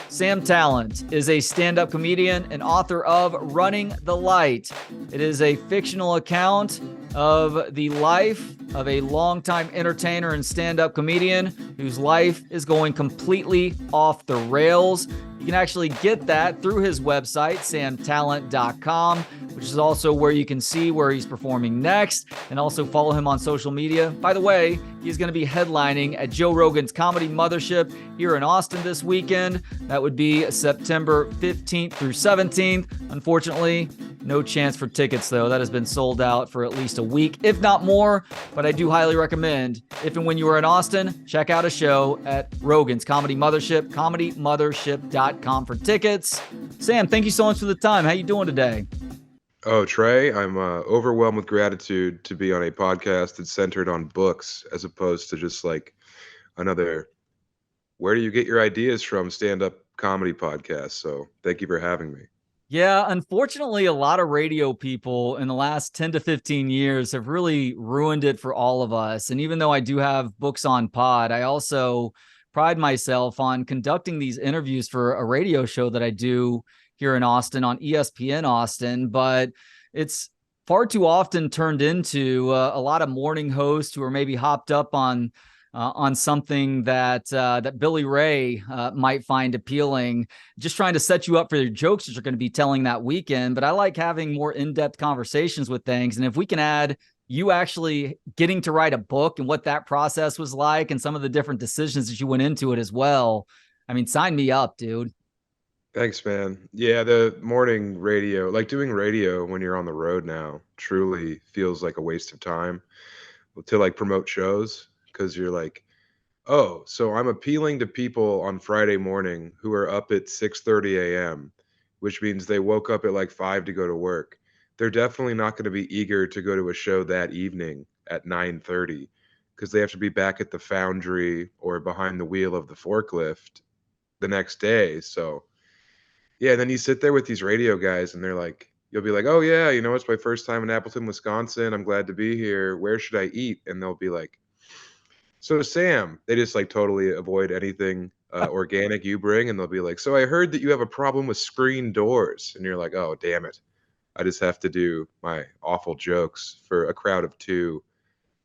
Sam Tallent is a stand-up comedian and author of Running the Light. It is a fictional account of the life of a longtime entertainer and stand-up comedian whose life is going completely off the rails. You can actually get that through his website, samtallent.com, which is also where you can see where he's performing next and also follow him on social media. By the way, he's going to be headlining at Joe Rogan's Comedy Mothership here in Austin this weekend. That would be September 15th through 17th. Unfortunately, no chance for tickets, though. That has been sold out for at least a week, if not more. But I do highly recommend, if and when you are in Austin, check out a show at Rogan's Comedy Mothership, comedymothership.com for tickets. Sam, thank you so much for the time. How you doing today? Oh, Trey, I'm overwhelmed with gratitude to be on a podcast that's centered on books as opposed to just like another, where do you get your ideas from stand-up comedy podcast? So thank you for having me. Yeah, unfortunately, a lot of radio people in the last 10 to 15 years have really ruined it for all of us. And even though I do have books on pod, I also pride myself on conducting these interviews for a radio show that I do here in Austin on ESPN Austin. But it's far too often turned into a lot of morning hosts who are maybe hopped up on something that Billy Ray might find appealing, just trying to set you up for your jokes that you're going to be telling that weekend. But I like having more in-depth conversations with things. And if we can add you actually getting to write a book and what that process was like and some of the different decisions that you went into it as well, I mean, sign me up, dude. Thanks, man. Yeah, the morning radio, like doing radio when you're on the road now, truly feels like a waste of time to like promote shows because you're like, oh, so I'm appealing to people on Friday morning who are up at 6:30 a.m., which means they woke up at like 5 to go to work. They're definitely not going to be eager to go to a show that evening at 9:30 because they have to be back at the foundry or behind the wheel of the forklift the next day. So, yeah, and then you sit there with these radio guys and they're like, you'll be like, oh, yeah, it's my first time in Appleton, Wisconsin. I'm glad to be here. Where should I eat? And they'll be like, so Sam, they just like totally avoid anything organic you bring, and they'll be like, so I heard that you have a problem with screen doors, and you're like, oh damn it, I just have to do my awful jokes for a crowd of two.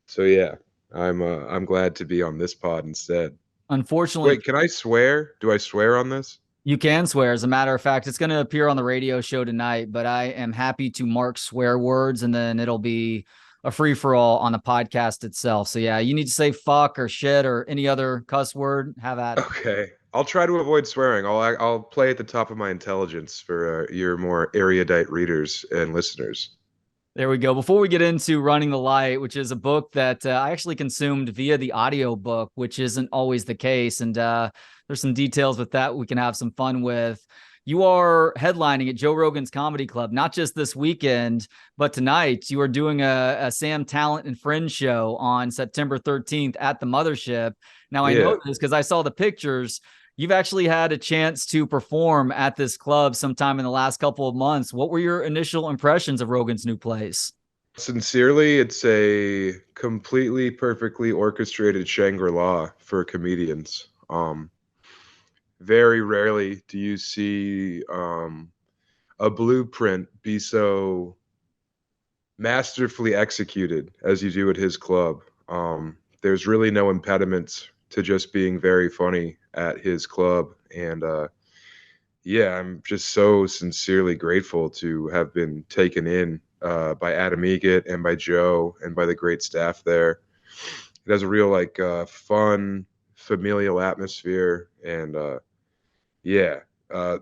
So yeah, I'm glad to be on this pod instead. Unfortunately, Wait, can I swear? Do I swear on this? you can swear. As a matter of fact, it's going to appear on the radio show tonight, but I am happy to mark swear words and then it'll be a free for all on the podcast itself. So yeah, you need to say fuck or shit or any other cuss word. Have at it. Okay, I'll try to avoid swearing. I'll play at the top of my intelligence for your more erudite readers and listeners. There we go. Before we get into Running the Light, which is a book that I actually consumed via the audio book, which isn't always the case. And there's some details with that we can have some fun with. You are headlining at Joe Rogan's Comedy Club, not just this weekend, but tonight. You are doing a Sam Tallent and Friends show on September 13th at the Mothership. Now, I know this because I saw the pictures. You've actually had a chance to perform at this club sometime in the last couple of months. What were your initial impressions of Rogan's new place? Sincerely, it's a completely perfectly orchestrated Shangri-La for comedians. Very rarely do you see a blueprint be so masterfully executed as you do at his club. There's really no impediments to just being very funny at his club. And yeah, I'm just so sincerely grateful to have been taken in by Adam Egget and by Joe and by the great staff there. It has a real like fun, familial atmosphere. And yeah,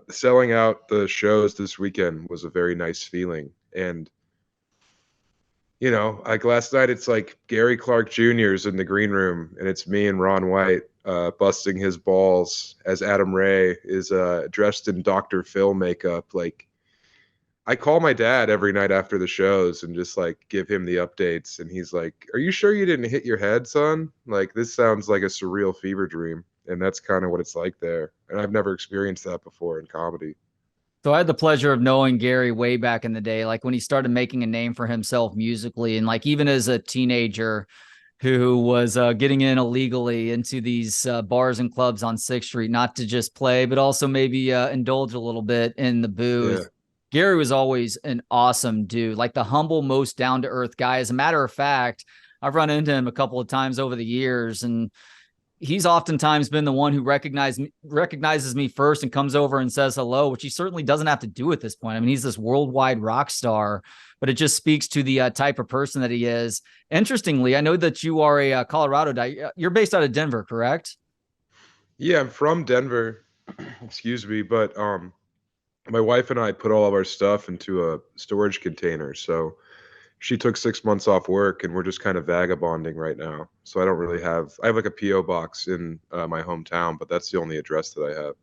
selling out the shows this weekend was a very nice feeling. And like last night, it's like Gary Clark Jr.'s in the green room, and it's me and Ron White busting his balls as Adam Ray is dressed in Dr. Phil makeup. Like, I call my dad every night after the shows and just like give him the updates, and he's like, "Are you sure you didn't hit your head, son? Like, this sounds like a surreal fever dream." And that's kind of what it's like there. And I've never experienced that before in comedy. So I had the pleasure of knowing Gary way back in the day, like when he started making a name for himself musically. And like even as a teenager, who was getting in illegally into these bars and clubs on 6th Street, not to just play, but also maybe indulge a little bit in the Yeah. booze. Gary was always an awesome dude, like the humble, most down to earth guy. As a matter of fact, I've run into him a couple of times over the years, and he's oftentimes been the one who recognizes me first and comes over and says hello, which he certainly doesn't have to do at this point. I mean, he's this worldwide rock star, but it just speaks to the type of person that he is. Interestingly, I know that you are a Colorado guy. You're based out of Denver, correct? Yeah, I'm from Denver. Excuse me, but my wife and I put all of our stuff into a storage container. So she took 6 months off work, and we're just kind of vagabonding right now. So I don't really have. I have like a PO box in my hometown, but that's the only address that I have.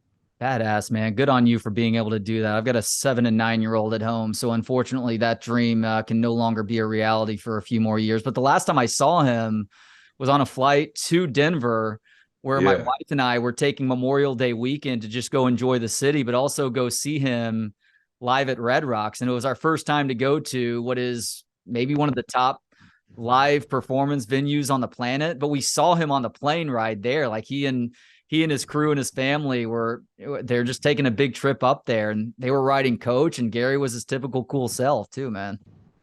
Badass, man. Good on you for being able to do that. I've got a 7 and 9-year-old at home. So unfortunately, that dream can no longer be a reality for a few more years. But the last time I saw him was on a flight to Denver, where my Yeah, wife and I were taking Memorial Day weekend to just go enjoy the city, but also go see him live at Red Rocks. And it was our first time to go to what is maybe one of the top live performance venues on the planet. But we saw him on the plane ride there. Like he and his crew and his family they're just taking a big trip up there, and they were riding coach, and Gary was his typical cool self too, man.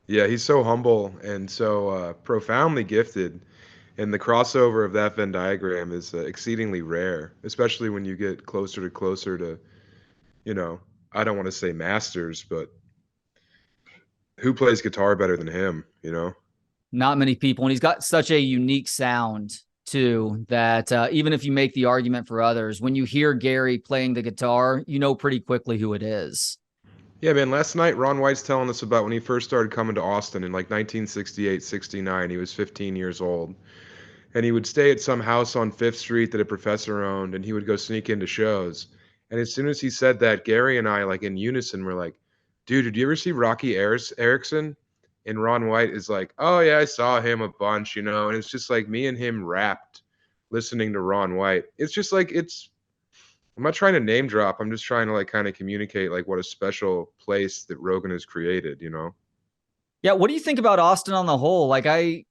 yeah, he's so humble and so profoundly gifted, and the crossover of that Venn diagram is exceedingly rare, especially when you get closer to, you know, I don't want to say masters, but who plays guitar better than him, you know? Not many people, and he's got such a unique sound too that even if you make the argument for others, when you hear Gary playing the guitar, you know pretty quickly who it is. Yeah, man, last night Ron White's telling us about when he first started coming to Austin in like 1968, 69. He was 15 years old. And he would stay at some house on Fifth Street that a professor owned, and he would go sneak into shows. And as soon as he said that, Gary and I, like in unison, were like, "Dude, did you ever see Rocky Erickson?" And Ron White is like, "Oh yeah, I saw him a bunch, you know." And it's just like me and him rapped, listening to Ron White. It's just like it's. I'm not trying to name drop. I'm just trying to like kind of communicate like what a special place that Rogan has created, you know? Yeah, what do you think about Austin on the whole? Like, I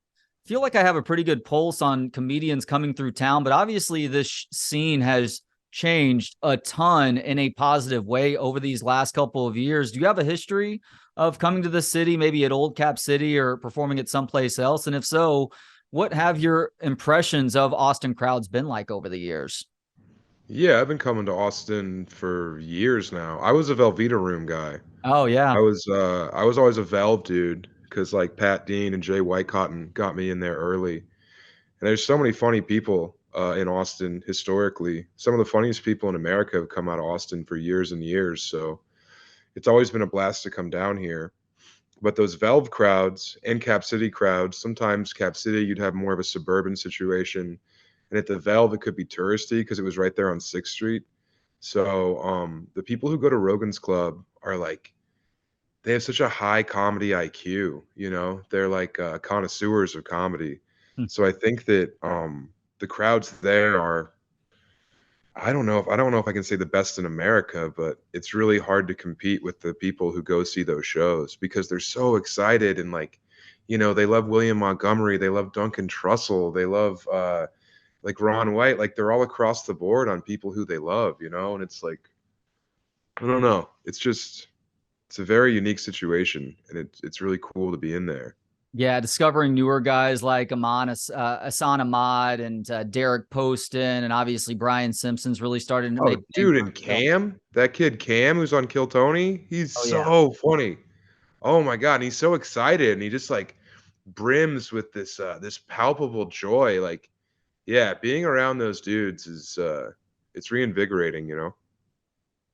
feel like I have a pretty good pulse on comedians coming through town, but obviously this scene has changed a ton in a positive way over these last couple of years. Do you have a history of coming to the city, maybe at Old Cap City or performing at someplace else? And if so, what have your impressions of Austin crowds been like over the years? Yeah, I've been coming to Austin for years now. I was a Velveeta Room guy. Oh yeah. I was always a Valve dude because like Pat Dean and Jay Whitecotton got me in there early. And there's so many funny people in Austin historically. Some of the funniest people in America have come out of Austin for years and years. So it's always been a blast to come down here. But those Valve crowds and Cap City crowds, sometimes Cap City you'd have more of a suburban situation. And at the Valve it could be touristy because it was right there on 6th Street. So the people who go to Rogan's Club are like they have such a high comedy IQ, you know? They're like, connoisseurs of comedy. Hmm. So I think that, the crowds there are I don't know if I can say the best in America, but it's really hard to compete with the people who go see those shows because they're so excited and, like, you know, they love William Montgomery, they love Duncan Trussell, they love, like, Ron White, like, they're all across the board on people who they love, you know? And it's like, I don't know. It's just it's a very unique situation, and it's really cool to be in there. Yeah, discovering newer guys like Asan Ahmad and Derek Poston, and obviously Brian Simpson's really starting to Oh, make an dude, impact. and Cam, that kid Cam who's on Kill Tony, he's Oh yeah. so funny. Oh my god, and he's so excited, and he just like brims with this this palpable joy. Like, yeah, being around those dudes is it's reinvigorating, you know.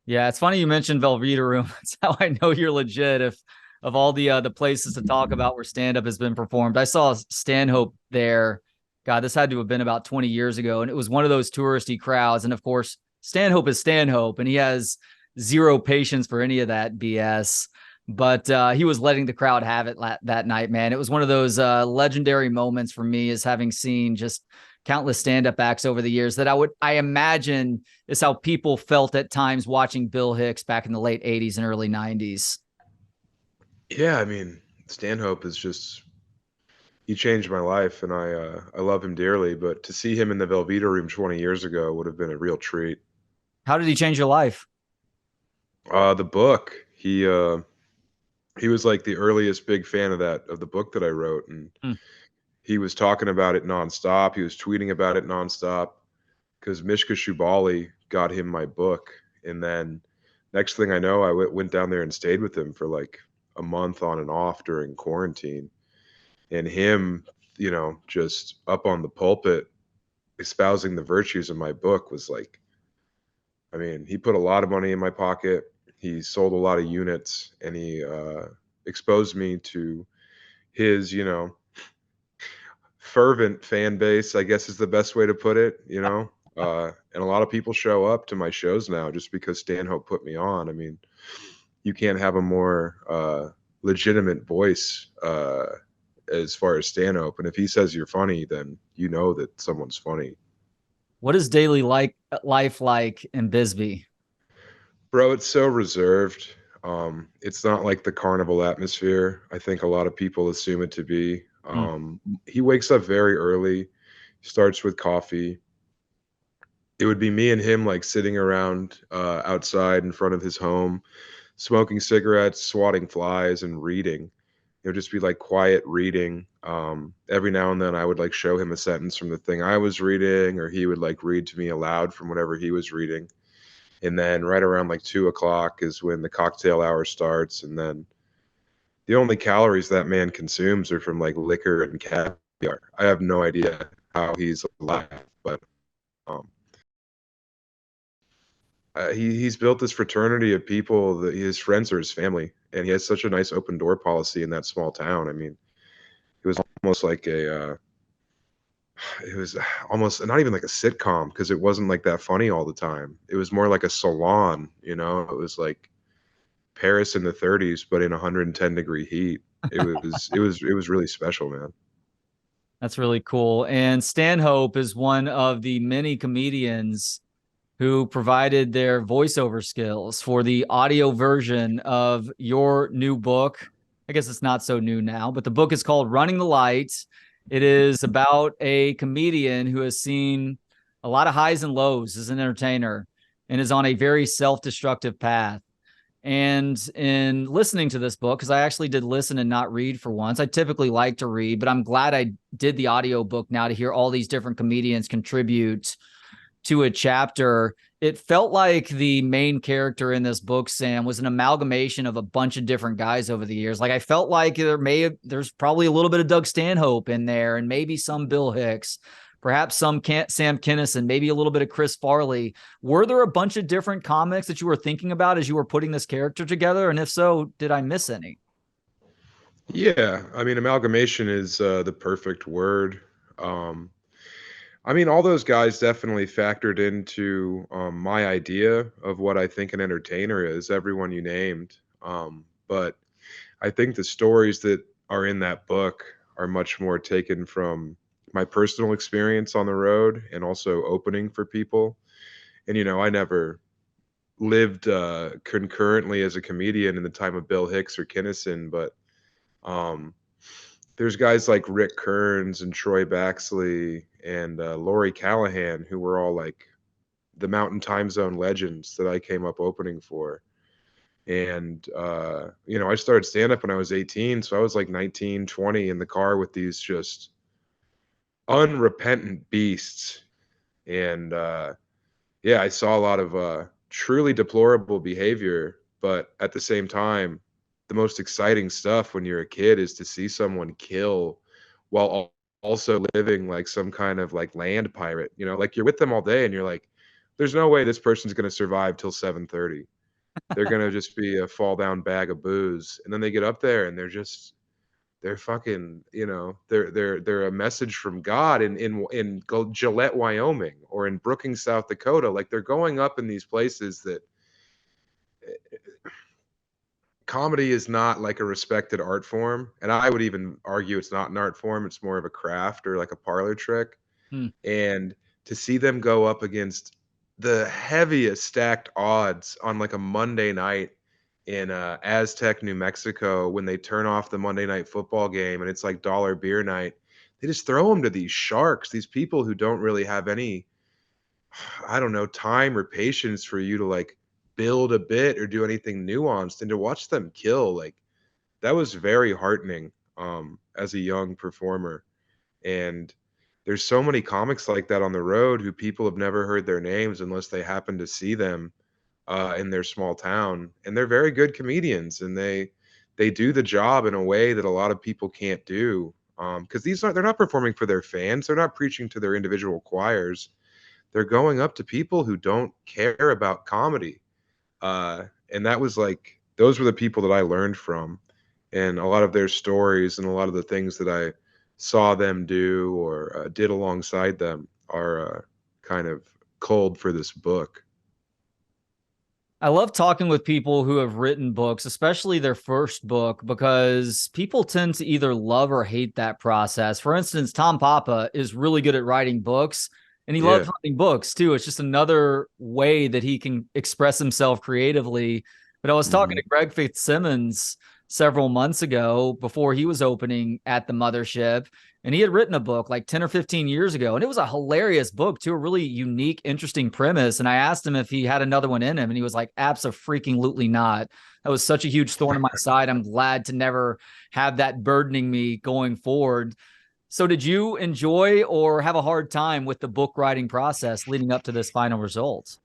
Yeah, it's funny you mentioned Velveeta Room. That's how I know you're legit. If of all the places to talk about where stand up has been performed, I saw Stanhope there. God, this had to have been about 20 years ago, and it was one of those touristy crowds. And of course, Stanhope is Stanhope, and he has zero patience for any of that BS. But he was letting the crowd have it that night, man. It was one of those legendary moments for me, as having seen just countless stand-up acts over the years that I imagine is how people felt at times watching Bill Hicks back in the late 80s and early 90s. Yeah, I mean, Stanhope is just he changed my life, and I love him dearly. But to see him in the Velveeta room 20 years ago would have been a real treat. How did he change your life? The book, he was like the earliest big fan of the book that I wrote, and Hmm. he was talking about it nonstop. He was tweeting about it nonstop because Mishka Shubaly got him my book, and then next thing I know, I went down there and stayed with him for like a month on and off during quarantine, and him, just up on the pulpit espousing the virtues of my book was like, I mean, he put a lot of money in my pocket. He sold a lot of units, and he exposed me to his, fervent fan base, I guess is the best way to put it, and a lot of people show up to my shows now just because Stanhope put me on. I mean, you can't have a more legitimate voice as far as Stanhope. And if he says you're funny, then you know that someone's funny. What is daily life like in Bisbee? Bro, it's so reserved. It's not like the carnival atmosphere. I think a lot of people assume it to be. Hmm. He wakes up very early, starts with coffee. It would be me and him like sitting around outside in front of his home, smoking cigarettes, swatting flies, and reading. It would just be like quiet reading. Every now and then I would like show him a sentence from the thing I was reading, or he would like read to me aloud from whatever he was reading. And then right around like 2 o'clock is when the cocktail hour starts. And then the only calories that man consumes are from like liquor and caviar. I have no idea how he's alive, but um, he's built this fraternity of people that his friends are his family, and he has such a nice open door policy in that small town. I mean, it was almost like it was almost not even like a sitcom because it wasn't like that funny all the time. It was more like a salon, It was like Paris in the 30s, but in 110-degree heat. It was really special, man. That's really cool. And Stanhope is one of the many comedians who provided their voiceover skills for the audio version of your new book. I guess it's not so new now, but the book is called Running the Light. It is about a comedian who has seen a lot of highs and lows as an entertainer and is on a very self-destructive path. And in listening to this book, because I actually did listen and not read for once, I typically like to read, but I'm glad I did the audio book now to hear all these different comedians contribute to a chapter. It felt like the main character in this book, Sam, was an amalgamation of a bunch of different guys over the years. Like I felt like there's probably a little bit of Doug Stanhope in there, and maybe some Bill Hicks, perhaps some Sam Kinison, maybe a little bit of Chris Farley. Were there a bunch of different comics that you were thinking about as you were putting this character together? And if so, did I miss any? Yeah, I mean, amalgamation is the perfect word. Um, I mean, all those guys definitely factored into my idea of what I think an entertainer is, everyone you named. But I think the stories that are in that book are much more taken from my personal experience on the road and also opening for people. And, I never lived concurrently as a comedian in the time of Bill Hicks or Kinnison, but um, there's guys like Rick Kearns and Troy Baxley and Laurie Callahan who were all like the Mountain Time Zone legends that I came up opening for. And, I started stand up when I was 18. So I was like 19, 20 in the car with these just unrepentant beasts. And, yeah, I saw a lot of truly deplorable behavior. But at the same time, the most exciting stuff when you're a kid is to see someone kill while also living like some kind of like land pirate. Like you're with them all day and you're like, there's no way this person's going to survive till 7:30. They're going to just be a fall down bag of booze. And then they get up there and they're fucking, they're a message from God in Gillette, Wyoming, or in Brookings, South Dakota. Like they're going up in these places that comedy is not like a respected art form. And I would even argue it's not an art form. It's more of a craft or like a parlor trick. Hmm. And to see them go up against the heaviest stacked odds on like a Monday night in Aztec, New Mexico, when they turn off the Monday Night Football game and it's like dollar beer night. They just throw them to these sharks, these people who don't really have any, I don't know, time or patience for you to like build a bit or do anything nuanced, and to watch them kill, like that was very heartening as a young performer. And there's so many comics like that on the road who people have never heard their names unless they happen to see them in their small town, and they're very good comedians, and they do the job in a way that a lot of people can't do, because they're not performing for their fans, they're not preaching to their individual choirs, they're going up to people who don't care about comedy, and that was like those were the people that I learned from, and a lot of their stories and a lot of the things that I saw them do or did alongside them are kind of cold for this book. I love talking with people who have written books, especially their first book, because people tend to either love or hate that process. For instance, Tom Papa is really good at writing books, and he loves Yeah. writing books too. It's just another way that he can express himself creatively. But I was talking Mhm. to Greg Fitzsimmons several months ago before he was opening at the Mothership, and he had written a book like 10 or 15 years ago, and it was a hilarious book too, a really unique, interesting premise. And I asked him if he had another one in him, and he was like, absolutely not. That was such a huge thorn in my side. I'm glad to never have that burdening me going forward. So did you enjoy or have a hard time with the book writing process leading up to this final result?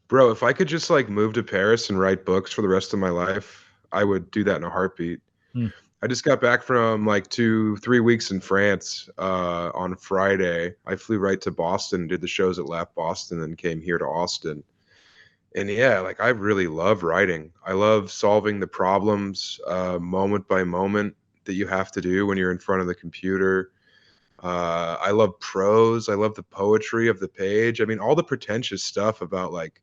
Bro, if I could just like move to Paris and write books for the rest of my life, I would do that in a heartbeat. Hmm. I just got back from like 2, 3 weeks in France on Friday. I flew right to Boston, did the shows at Lap Boston, and came here to Austin. And yeah, like I really love writing. I love solving the problems moment by moment that you have to do when you're in front of the computer. I love prose. I love the poetry of the page. I mean, all the pretentious stuff about like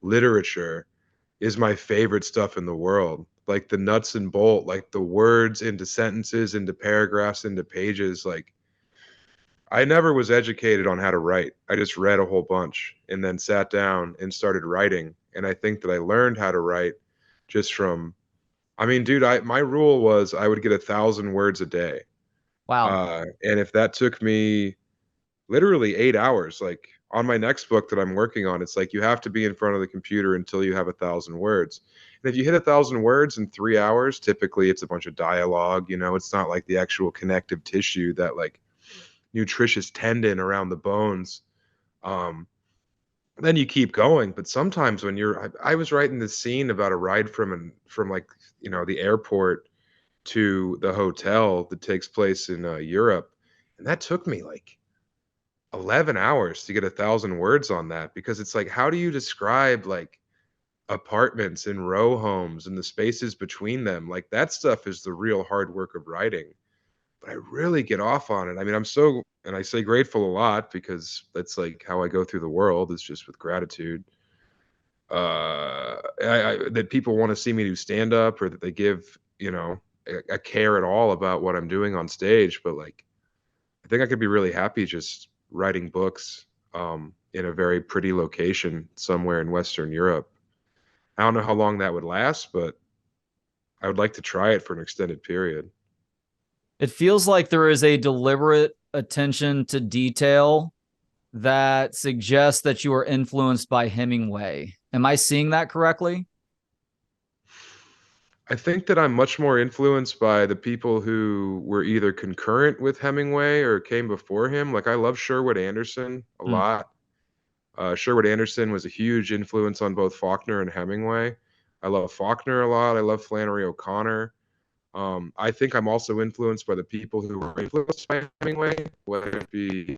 literature is my favorite stuff in the world. Like the nuts and bolt, like the words into sentences, into paragraphs, into pages. Like I never was educated on how to write. I just read a whole bunch and then sat down and started writing. And I think that I learned how to write just from, I mean, dude, my rule was I would get 1,000 words a day. Wow. And if that took me literally 8 hours, like on my next book that I'm working on, it's like you have to be in front of the computer until you have 1,000 words. And if you hit 1,000 words in 3 hours, typically it's a bunch of dialogue, you know, it's not like the actual connective tissue, that like nutritious tendon around the bones. Um, then you keep going. But sometimes when I was writing this scene about a ride from like, you know, the airport to the hotel that takes place in Europe. And that took me like 11 hours to get 1,000 words on that, because it's like, how do you describe like apartments and row homes and the spaces between them? Like that stuff is the real hard work of writing. But I really get off on it. I mean, I'm so, and I say grateful a lot because that's like how I go through the world, is just with gratitude. That people want to see me do stand up, or that they give, you know, a care at all about what I'm doing on stage. But like, I think I could be really happy just writing books in a very pretty location somewhere in Western Europe. I don't know how long that would last, but I would like to try it for an extended period. It feels like there is a deliberate attention to detail that suggests that you are influenced by Hemingway. Am I seeing that correctly? I think that I'm much more influenced by the people who were either concurrent with Hemingway or came before him. Like I love Sherwood Anderson a Hmm. lot. Sherwood Anderson was a huge influence on both Faulkner and Hemingway. I love Faulkner a lot. I love Flannery O'Connor. I think I'm also influenced by the people who were influenced by Hemingway, whether it be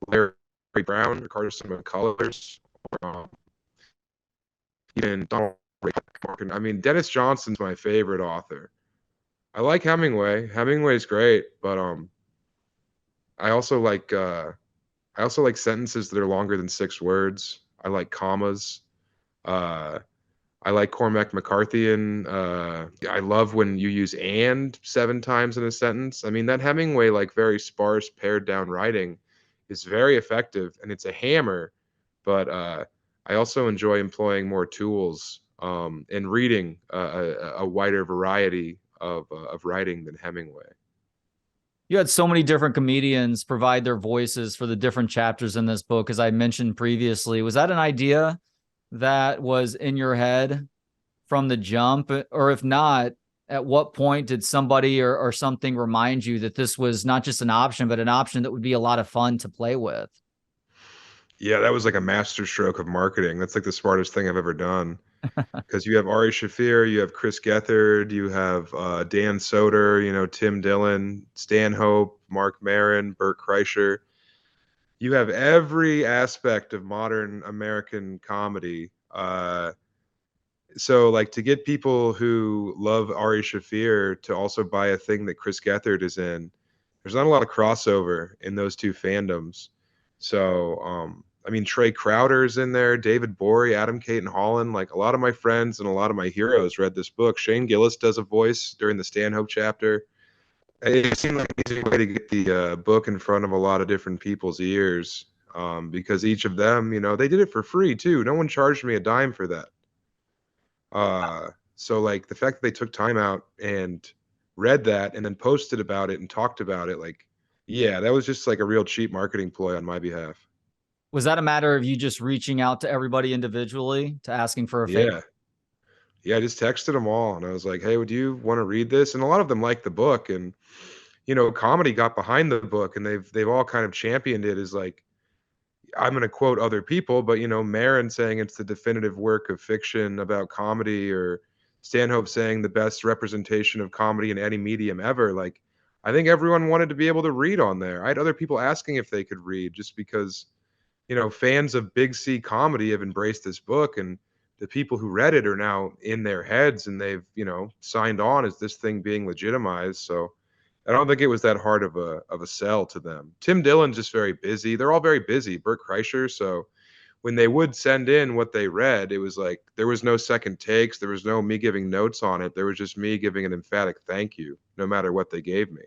Larry Brown or Carson McCullers, or even Donald Ray Morgan. I mean, Dennis Johnson's my favorite author. I like Hemingway. Hemingway's great, but I also like sentences that are longer than 6 words. I like commas. Uh, I like Cormac McCarthyian. I love when you use "and" 7 times in a sentence. I mean, that Hemingway, like very sparse, pared down writing is very effective, and it's a hammer. But I also enjoy employing more tools and reading a wider variety of writing than Hemingway. You had so many different comedians provide their voices for the different chapters in this book, as I mentioned previously. Was that an idea that was in your head from the jump? Or if not, at what point did somebody or something remind you that this was not just an option, but an option that would be a lot of fun to play with? Yeah, that was like a masterstroke of marketing. That's like the smartest thing I've ever done. Because you have Ari Shaffir, you have Chris Gethard, you have Dan Soder, Tim Dillon, Stanhope, Mark Maron, Burt Kreischer. You have every aspect of modern American comedy. So like to get people who love Ari Shaffir to also buy a thing that Chris Gethard is in, there's not a lot of crossover in those two fandoms. So I mean Trey Crowder's in there, David Bory, Adam Caton Holland, like a lot of my friends and a lot of my heroes read this book. Shane Gillis does a voice during the Stanhope chapter. It seemed like an easy way to get the book in front of a lot of different people's ears, because each of them, they did it for free too. No one charged me a dime for that. So like the fact that they took time out and read that and then posted about it and talked about it, like, yeah, that was just like a real cheap marketing ploy on my behalf. Was that a matter of you just reaching out to everybody individually to asking for a favor? Yeah. Yeah, I just texted them all and I was like, hey, would you want to read this? And a lot of them liked the book, and comedy got behind the book, and they've all kind of championed it as like, I'm going to quote other people, but Marin saying it's the definitive work of fiction about comedy, or Stanhope saying the best representation of comedy in any medium ever. Like, I think everyone wanted to be able to read on there. I had other people asking if they could read, just because fans of Big C comedy have embraced this book, and the people who read it are now in their heads, and they've signed on as this thing being legitimized. So I don't think it was that hard of a sell to them. Tim Dillon's just very busy. They're all very busy. Burt Kreischer. So when they would send in what they read, it was like there was no second takes. There was no me giving notes on it. There was just me giving an emphatic thank you, no matter what they gave me.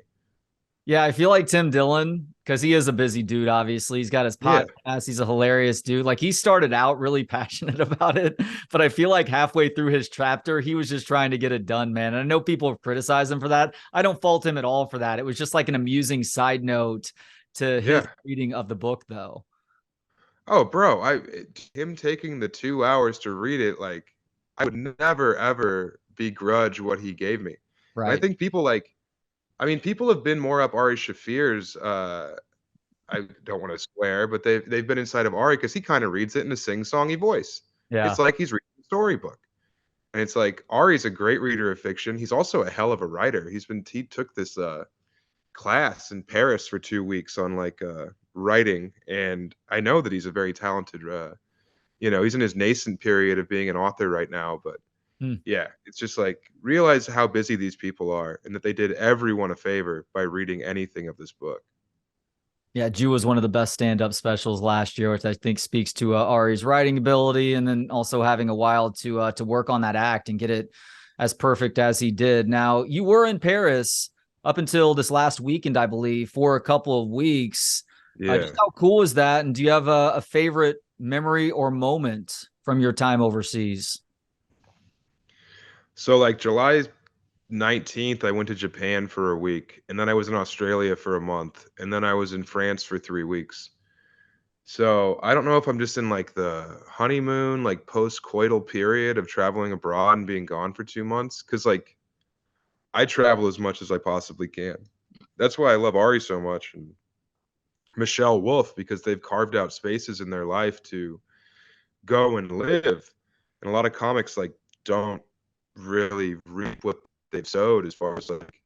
Yeah, I feel like Tim Dillon, because he is a busy dude, obviously. He's got his Yeah. podcast. He's a hilarious dude. Like, he started out really passionate about it, but I feel like halfway through his chapter, he was just trying to get it done, man. And I know people have criticized him for that. I don't fault him at all for that. It was just like an amusing side note to his Yeah. reading of the book, though. Oh, bro, him taking the 2 hours to read it, like, I would never ever begrudge what he gave me. And I Right. think people people have been more up Ari Shafir's. I don't want to swear, but they've been inside of Ari because he kind of reads it in a sing-songy voice. Yeah. It's like he's reading a storybook, and it's like Ari's a great reader of fiction. He's also a hell of a writer. He took this class in Paris for 2 weeks on like writing, and I know that he's a very talented. He's in his nascent period of being an author right now, but Hmm. yeah, it's just like realize how busy these people are, and that they did everyone a favor by reading anything of this book. Yeah, Jew was one of the best stand-up specials last year, which I think speaks to Ari's writing ability, and then also having a while to work on that act and get it as perfect as he did. Now, you were in Paris up until this last weekend, I believe, for a couple of weeks. Yeah. Just how cool is that? And do you have a favorite memory or moment from your time overseas? So like July 19th, I went to Japan for a week, and then I was in Australia for a month, and then I was in France for 3 weeks. So I don't know if I'm just in like the honeymoon, like post-coital period of traveling abroad and being gone for 2 months. Cause like I travel as much as I possibly can. That's why I love Ari so much, and Michelle Wolf, because they've carved out spaces in their life to go and live. And a lot of comics like don't really reap what they've sowed, as far as like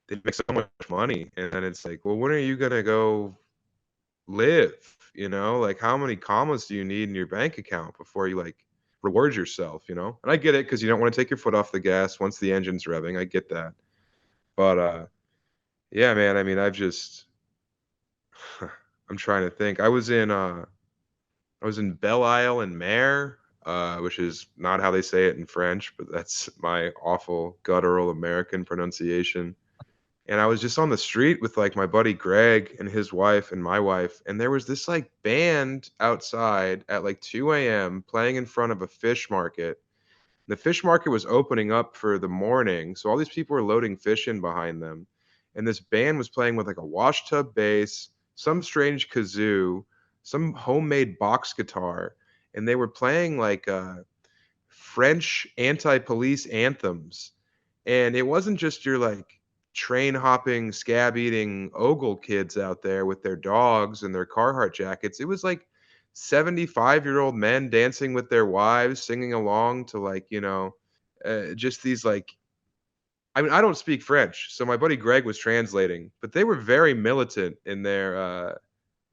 they make so much money, and then it's like, well, when are you gonna go live? Like how many commas do you need in your bank account before you like reward yourself? And I get it, because you don't want to take your foot off the gas once the engine's revving. I get that. But yeah, man, I mean, I'm trying to think. I was in Belle Isle and Mer, which is not how they say it in French, but that's my awful guttural American pronunciation. And I was just on the street with like my buddy Greg and his wife and my wife, and there was this like band outside at like 2 a.m. playing in front of a fish market. The fish market was opening up for the morning, so all these people were loading fish in behind them, and this band was playing with like a washtub bass, some strange kazoo, some homemade box guitar, and they were playing like French anti-police anthems. And it wasn't just your like train hopping, scab eating Ogle kids out there with their dogs and their Carhartt jackets. It was like 75-year-old men dancing with their wives, singing along to like, just these like, I mean, I don't speak French, so my buddy Greg was translating, but they were very militant in their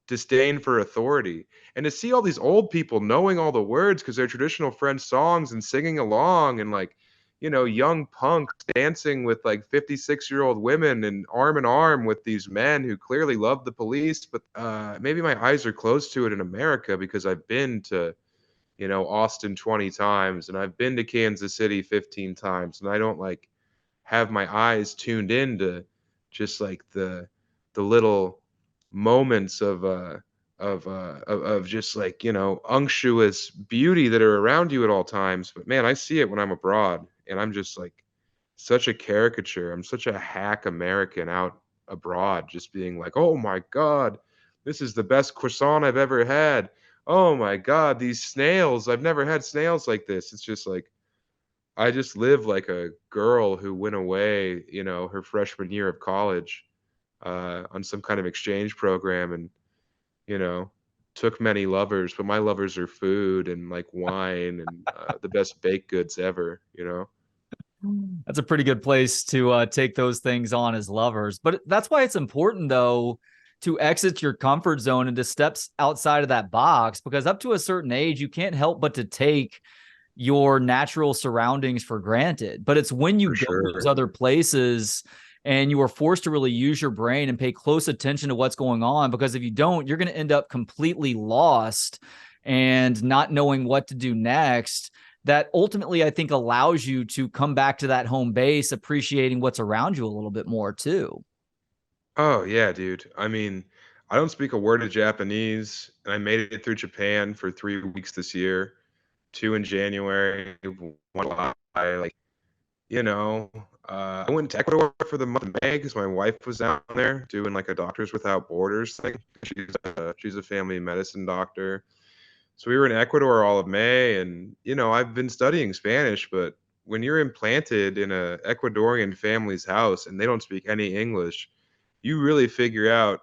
disdain for authority. And to see all these old people knowing all the words because they're traditional French songs and singing along, and like, young punks dancing with like 56-year-old women and arm in arm with these men who clearly love the police. But maybe my eyes are closed to it in America because I've been to, Austin 20 times and I've been to Kansas City 15 times. And I don't like have my eyes tuned into just like the little moments of just like, unctuous beauty that are around you at all times. But man, I see it when I'm abroad, and I'm just like such a caricature. I'm such a hack American out abroad, just being like, oh my God, this is the best croissant I've ever had. Oh my God, these snails, I've never had snails like this. It's just like, I just live like a girl who went away, her freshman year of college, on some kind of exchange program, and you know, took many lovers, but my lovers are food and like wine and the best baked goods ever. That's a pretty good place to take those things on as lovers. But that's why it's important, though, to exit your comfort zone and to steps outside of that box, because up to a certain age, you can't help but to take your natural surroundings for granted. But it's when you For go to those sure. other places and you are forced to really use your brain and pay close attention to what's going on, because if you don't, you're going to end up completely lost and not knowing what to do next. That ultimately, I think, allows you to come back to that home base, appreciating what's around you a little bit more too. Oh yeah, dude. I mean, I don't speak a word of Japanese, and I made it through Japan for 3 weeks this year, two in January, one in July. Like, you know, I went to Ecuador for the month of May because my wife was down there doing like a Doctors Without Borders thing. She's a family medicine doctor. So we were in Ecuador all of May, and I've been studying Spanish, but when you're implanted in a Ecuadorian family's house and they don't speak any English, you really figure out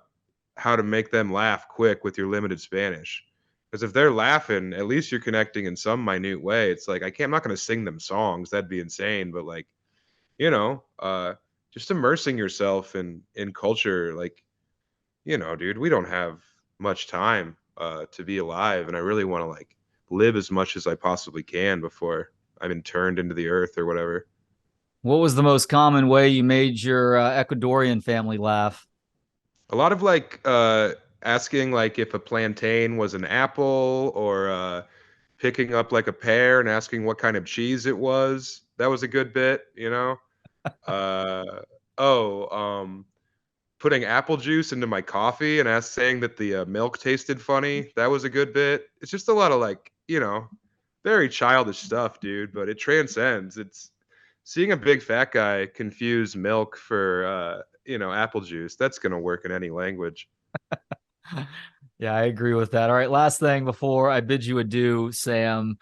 how to make them laugh quick with your limited Spanish. Because if they're laughing, at least you're connecting in some minute way. It's like I'm not going to sing them songs; that'd be insane. But like, just immersing yourself in culture, like, dude, we don't have much time to be alive, and I really want to like live as much as I possibly can before I'm interned into the earth or whatever. What was the most common way you made your Ecuadorian family laugh? A lot of like asking like if a plantain was an apple, or picking up like a pear and asking what kind of cheese it was. That was a good bit. Uh, oh, putting apple juice into my coffee and saying that the milk tasted funny. That was a good bit. It's just a lot of like, very childish stuff, dude, but it transcends. It's seeing a big fat guy confuse milk for, apple juice. That's going to work in any language. Yeah, I agree with that. All right, last thing before I bid you adieu, Sam.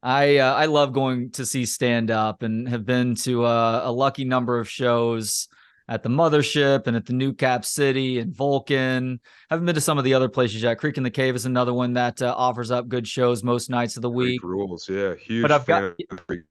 I love going to see stand up and have been to a lucky number of shows at the Mothership and at the New Cap City and Vulcan. Haven't been to some of the other places yet. Creek in the Cave is another one that offers up good shows most nights of the Greek week. rules. Yeah. But Huge I've got fan of Greek.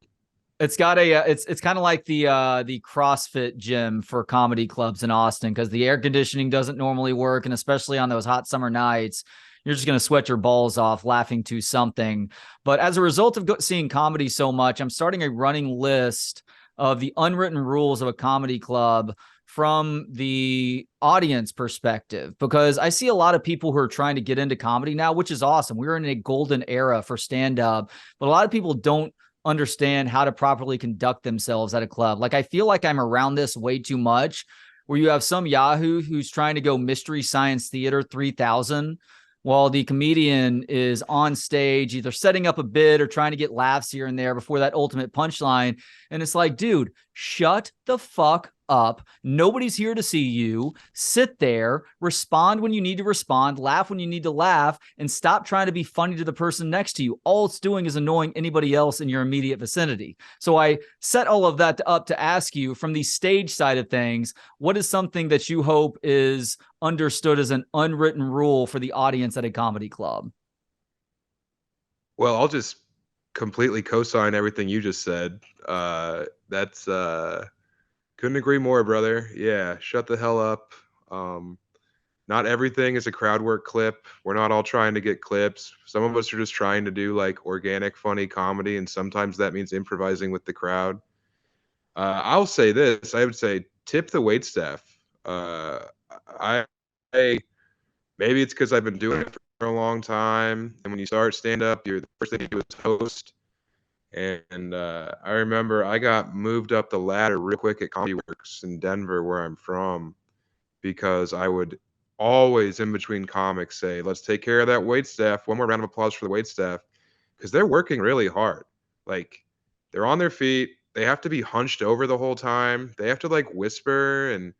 it's got a it's kind of like the CrossFit gym for comedy clubs in Austin, because the air conditioning doesn't normally work, and especially on those hot summer nights, you're just going to sweat your balls off laughing to something. But as a result of seeing comedy so much, I'm starting a running list of the unwritten rules of a comedy club from the audience perspective, because I see a lot of people who are trying to get into comedy now, which is awesome. We're in a golden era for stand up, but a lot of people don't understand how to properly conduct themselves at a club. Like, I feel like I'm around this way too much, where you have some Yahoo who's trying to go Mystery Science Theater 3000 while the comedian is on stage, either setting up a bit or trying to get laughs here and there before that ultimate punchline. And it's like, dude, shut the fuck up. Nobody's here to see you. Sit there, respond when you need to respond, laugh when you need to laugh, and stop trying to be funny to the person next to you. All it's doing is annoying anybody else in your immediate vicinity. So I set all of that up to ask you, from the stage side of things, what is something that you hope is understood as an unwritten rule for the audience at a comedy club? Well, I'll just completely co-sign everything you just said. That's couldn't agree more, brother. Yeah, shut the hell up. Not everything is a crowd work clip. We're not all trying to get clips. Some of us are just trying to do like organic, funny comedy, and sometimes that means improvising with the crowd. I'll say this. I would say tip the wait staff. I maybe it's because I've been doing it for a long time, and when you start stand up, you're the first thing you do is host. And I remember I got moved up the ladder real quick at Comedy Works in Denver, where I'm from, because I would always in between comics say, let's take care of that wait staff. One more round of applause for the wait staff, because they're working really hard. Like, they're on their feet. They have to be hunched over the whole time. They have to like whisper and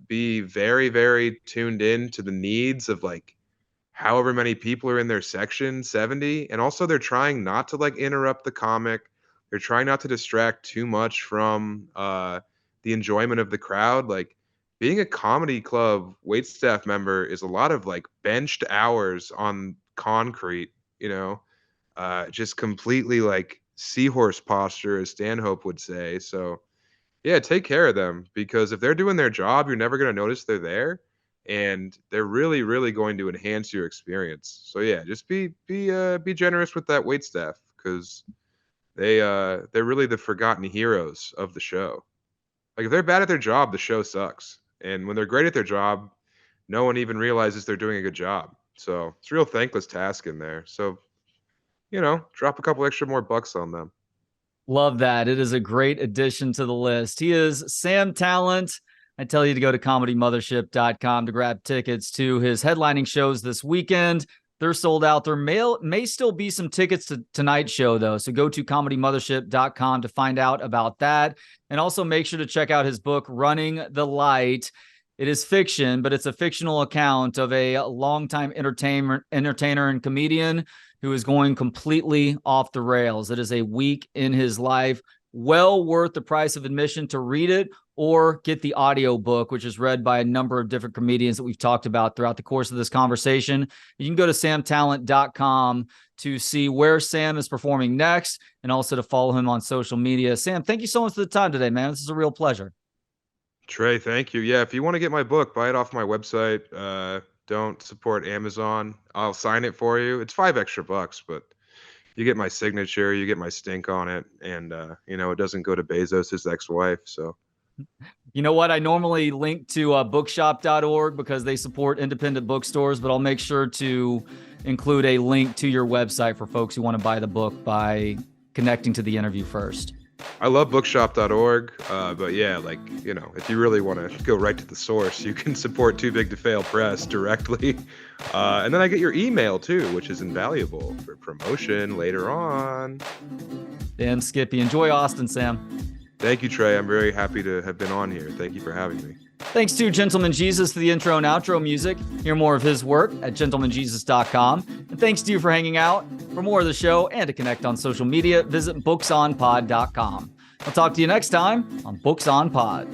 be very, very tuned in to the needs of like however many people are in their section, 70. And also they're trying not to like interrupt the comic. They're trying not to distract too much from the enjoyment of the crowd. Like, being a comedy club waitstaff member is a lot of like benched hours on concrete, just completely like seahorse posture, as Stanhope would say. So yeah, take care of them, because if they're doing their job, you're never going to notice they're there, and they're really, really going to enhance your experience. So yeah, just be generous with that wait staff, because they're really the forgotten heroes of the show. Like, if they're bad at their job, the show sucks, and when they're great at their job, no one even realizes they're doing a good job. So it's a real thankless task in there. So drop a couple extra more bucks on them. Love that. It is a great addition to the list. He is Sam Tallent. I tell you to go to comedymothership.com to grab tickets to his headlining shows this weekend. They're sold out. There may still be some tickets to tonight's show, though. So go to comedymothership.com to find out about that. And also make sure to check out his book, Running the Light. It is fiction, but it's a fictional account of a longtime entertainer and comedian who is going completely off the rails. It is a week in his life. Well worth the price of admission to read it, or get the audio book, which is read by a number of different comedians that we've talked about throughout the course of this conversation. You can go to samtallent.com to see where Sam is performing next, and also to follow him on social media. Sam, thank you so much for the time today, man. This is a real pleasure. Trey, thank you. Yeah, if you want to get my book, buy it off my website. Don't support Amazon. I'll sign it for you. It's $5 extra, but you get my signature, you get my stink on it, and it doesn't go to Bezos' ex-wife. So, you know what? I normally link to bookshop.org because they support independent bookstores, but I'll make sure to include a link to your website for folks who want to buy the book by connecting to the interview first. I love bookshop.org, but yeah, if you really want to go right to the source, you can support Too Big to Fail Press directly. And then I get your email too, which is invaluable for promotion later on. Dan Skippy, enjoy Austin, Sam. Thank you, Trey. I'm very happy to have been on here. Thank you for having me. Thanks to Gentleman Jesus for the intro and outro music. Hear more of his work at gentlemanjesus.com. And thanks to you for hanging out. For more of the show and to connect on social media, visit booksonpod.com. I'll talk to you next time on Books on Pod.